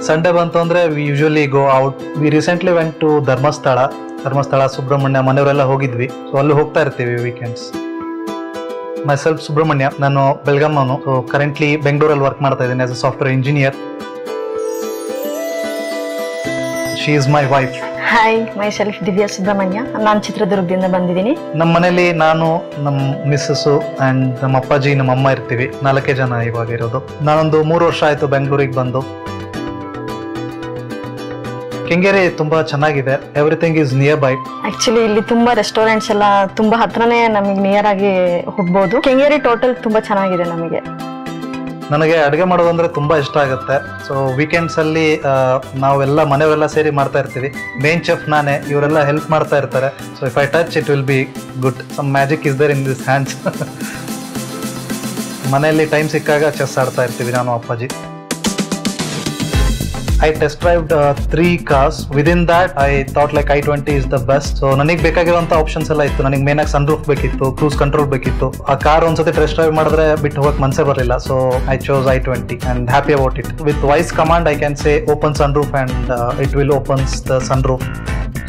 Sunday ಬಂತು ಅಂದ್ರೆ we usually go out. We recently went to Dharmasthala Subrahmanya ಮನೆಯವರೆಲ್ಲ ಹೋಗಿದ್ವಿ. ಸೊ ಅಲ್ಲಿ ಹೋಗ್ತಾ ಇರ್ತೀವಿ ವೀಕೆಂಡ್ಸ್. ಮೈ ಸೆಲ್ಫ್ ಸುಬ್ರಹ್ಮಣ್ಯ, ನಾನು ಬೆಳಗಾಮನು. ಸೊ ಕರೆಂಟ್ಲಿ ಬೆಂಗಳೂರಲ್ಲಿ ವರ್ಕ್ ಮಾಡ್ತಾ ಇದ್ದೀನಿ as a software engineer. She is my wife. Hi, myself Divya Subrahmanya. ನಾನು ಚಿತ್ರದುರ್ಗದಿಂದ ಬಂದಿದ್ದೀನಿ. ನಮ್ಮ ಮನೇಲಿ ನಾನು, ನಮ್ಮ ಮಿಸ್ಸಸ್ಸು ಅಂಡ್ ನಮ್ಮ ಅಪ್ಪಾಜಿ, ನಮ್ಮ ಅಮ್ಮ ಇರ್ತೀವಿ. 4 ಜನ ಇವಾಗ ಇರೋದು. ನಾನೊಂದು 3 ವರ್ಷ ಆಯ್ತು ಬೆಂಗಳೂರಿಗೆ ಬಂದು. ಕೆಂಗೇರಿ ತುಂಬಾ ಚೆನ್ನಾಗಿದೆ. Everything is near by. Actually ಇಲ್ಲಿ ತುಂಬಾ ರೆಸ್ಟೋರೆಂಟ್ಸ್ ಎಲ್ಲ ತುಂಬಾ ಹತ್ರನೇ ನಮಗೆ ನಿಯರ್ ಆಗಿ ಹೋಗ್ಬೋದು. ಕೆಂಗೇರಿ ಟೋಟಲ್ ತುಂಬಾ ಚೆನ್ನಾಗಿದೆ. ನನಗೆ ಅಡುಗೆ ಮಾಡೋದಂದ್ರೆ ತುಂಬಾ ಇಷ್ಟ ಆಗುತ್ತೆ. ಸೊ ವೀಕೆಂಡ್ಸ್ ಅಲ್ಲಿ ನಾವೆಲ್ಲ ಮನೆಯವರೆಲ್ಲ ಸೇರಿ ಮಾಡ್ತಾ ಇರ್ತೀವಿ. ಮೇನ್ ಚೆಫ್ ನಾನೇ, ಇವರೆಲ್ಲ ಹೆಲ್ಪ್ ಮಾಡ್ತಾ ಇರ್ತಾರೆ. So if I touch it will be good. Some magic is there in this hands. ಮನೆಯಲ್ಲಿ ಟೈಮ್ ಸಿಕ್ಕಾಗ ಚೆಸ್ ಆಡ್ತಾ ಇರ್ತೀವಿ ನಾನು ಅಪ್ಪಾಜಿ. I test drived 3 cars. Within that, I thought like i20 is the best. So ನನಗೆ ಬೇಕಾಗಿರುವಂಥ options ಎಲ್ಲ ಇತ್ತು. ನನಗೆ ಮೇನ್ ಆಗಿ ಸನ್ರೂಫ್ ಬೇಕಿತ್ತು, ಕ್ರೂಸ್ ಕಂಟ್ರೋಲ್ ಬೇಕಿತ್ತು. ಆ ಕಾರ್ ಒಂದ್ಸತಿ ಟೆಸ್ಟ್ ಡ್ರೈವ್ ಮಾಡಿದ್ರೆ ಬಿಟ್ಟು ಹೋಗಕ್ಕೆ ಮನಸ್ಸೇ ಬರಲಿಲ್ಲ. So I chose i20 and happy about it. With voice command, I can say open sunroof and it will opens the sunroof.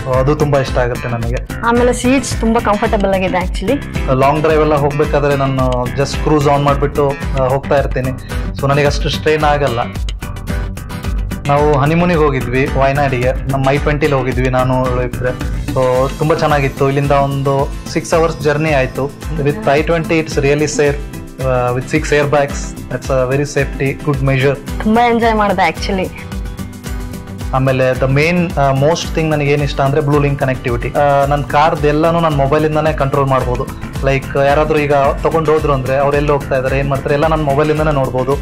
So ಅದು ತುಂಬಾ ಇಷ್ಟ ಆಗುತ್ತೆ ನನಗೆ. ಆಮೇಲೆ ಸೀಟ್ಸ್ ತುಂಬಾ ಕಂಫರ್ಟಬಲ್ ಆಗಿದೆ. ಆಕ್ಚುಲಿ ಲಾಂಗ್ ಡ್ರೈವ್ ಎಲ್ಲ ಹೋಗ್ಬೇಕಾದ್ರೆ ನಾನು ಜಸ್ಟ್ ಕ್ರೂಸ್ ಆನ್ ಮಾಡಿಬಿಟ್ಟು ಹೋಗ್ತಾ ಇರ್ತೀನಿ. ಸೊ ನನಗೆ ಅಷ್ಟು ಸ್ಟ್ರೈನ್ ಆಗಲ್ಲ. ನಾವು ಹನಿಮೂನಿಗೆ ಹೋಗಿದ್ವಿ ವಯನಾಡಿಗೆ. ನಮ್ಮ i20 ಹೋಗಿದ್ವಿ ನಾನು ಇಬ್ಬರೆ. ಸೊ ತುಂಬ ಚೆನ್ನಾಗಿತ್ತು. ಇಲ್ಲಿಂದ ಒಂದು 6 hours ಜರ್ನಿ ಆಯಿತು. With i20 it's really safe. With 6 air bags, that's a very safety, good measure. ತುಂಬಾ ಎಂಜಾಯ್ ಮಾಡಿದೆ ಆಕ್ಚುಲಿ. ಆಮೇಲೆ ದ ಮೇನ್ ಮೋಸ್ಟ್ ಥಿಂಗ್ ನನಗೆ ಏನು ಇಷ್ಟ ಅಂದರೆ ಬ್ಲೂ ಲಿಂಕ್ ಕನೆಕ್ಟಿವಿಟಿ. ನನ್ನ ಕಾರ್ದೆಲ್ಲನೂ ನಾನು ಮೊಬೈಲಿಂದನೇ ಕಂಟ್ರೋಲ್ ಮಾಡ್ಬೋದು. ಲೈಕ್ ಯಾರಾದರೂ ಈಗ ತೊಗೊಂಡು ಹೋದ್ರು ಅಂದರೆ ಅವ್ರು ಎಲ್ಲಿ ಹೋಗ್ತಾ ಇದ್ದಾರೆ, ಏನು ಮಾಡ್ತಾರೆ ಎಲ್ಲ ನಾನು ಮೊಬೈಲಿಂದನೇ ನೋಡ್ಬೋದು.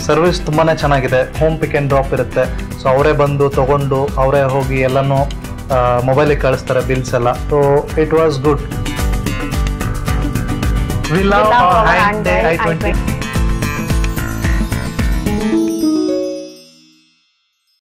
ಸರ್ವಿಸ್ ತುಂಬಾ ಚೆನ್ನಾಗಿದೆ. ಹೋಮ್ ಪಿಕ್ ಆ್ಯಂಡ್ ಡ್ರಾಪ್ ಇರುತ್ತೆ. ಸೊ ಅವರೇ ಬಂದು ತೊಗೊಂಡು ಅವರೇ ಹೋಗಿ ಎಲ್ಲನೂ ಮೊಬೈಲಿಗೆ ಕಳಿಸ್ತಾರೆ, ಬಿಲ್ಸ್ ಎಲ್ಲ. So it was good. We love i20.